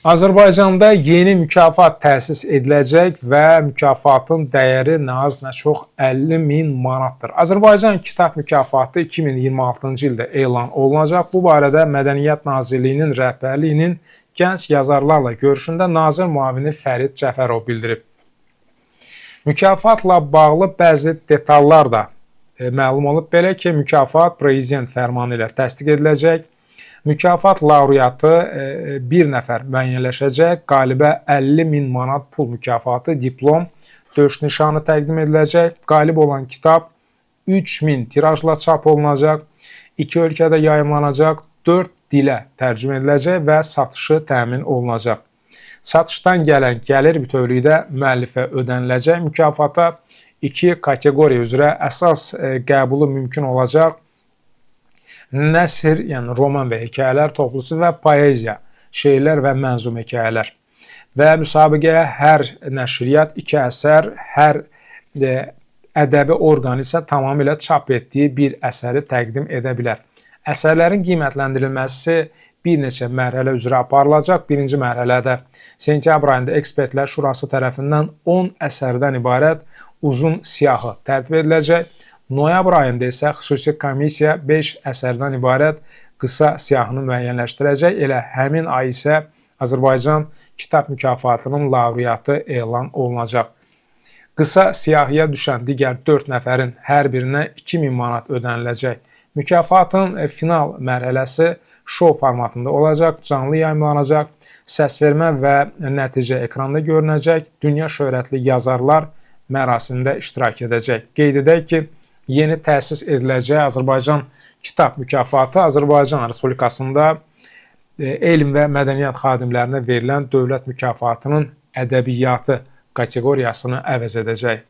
Azərbaycanda yeni mükafat təsis ediləcək və mükafatın dəyəri nə az nə çox 50.000 manatdır. Azərbaycan Kitab mükafatı 2026-cı ildə elan olunacaq. Bu barədə Mədəniyyət Nazirliyinin rəhbərliyinin gənc yazarlarla görüşündə nazir müavini Fərid Cəfərov bildirib. Mükafatla bağlı bəzi detallar da məlum olub. Belə ki, mükafat prezident fərmanı ilə təsdiq ediləcək. Mükafat laureatı bir nəfər müəyyənləşəcək. Qalibə 50.000 manat pul mükafatı, diplom, döyüş nişanı təqdim ediləcək. Qalib olan kitab 3000 tirajla çap olunacaq. 2 ölkədə yayımlanacaq, 4 dilə tərcümə ediləcək və satışı təmin olunacaq. Satışdan gələn gəlir bütövlükdə müəllifə ödəniləcək. Mükafata 2 kateqoriya üzrə əsas qəbulu mümkün olacaq. Nəsr, yəni roman və hekayələr toplusu və poeziya, şeirlər və mənzum hekayələr. Və müsabiqəyə hər nəşriyyat 2 əsər, hər ədəbi orqan isə tamamilə çap etdiyi bir əsəri təqdim edə bilər. Əsərlərin qiymətləndirilməsi bir neçə mərhələ üzrə aparılacaq. Birinci mərhələdə sentyabr ayında Ekspertlər Şurası tərəfindən 10 əsərdən ibarət uzun siyahı tərtib ediləcək. Noyabr ayında isə xüsusi komissiya 5 əsərdən ibarət qısa siyahını müəyyənləşdirəcək. Elə həmin ay isə Azərbaycan Kitab mükafatının laureatı elan olunacaq. Qısa siyahıya düşən digər 4 nəfərin hər birinə 2000 manat ödəniləcək. Mükafatın final mərhələsi şou formatında olacaq, canlı yayımlanacaq, səsvermə və nəticə ekranda görünəcək. Dünya şöhrətli yazarlar mərasimdə iştirak edəcək. Qeyd edək ki, yeni təsis ediləcək Azərbaycan Kitab mükafatı Azərbaycan Respublikasında elm və mədəniyyət xadimlərinə verilən dövlət mükafatının ədəbiyyatı kateqoriyasını əvəz edəcək.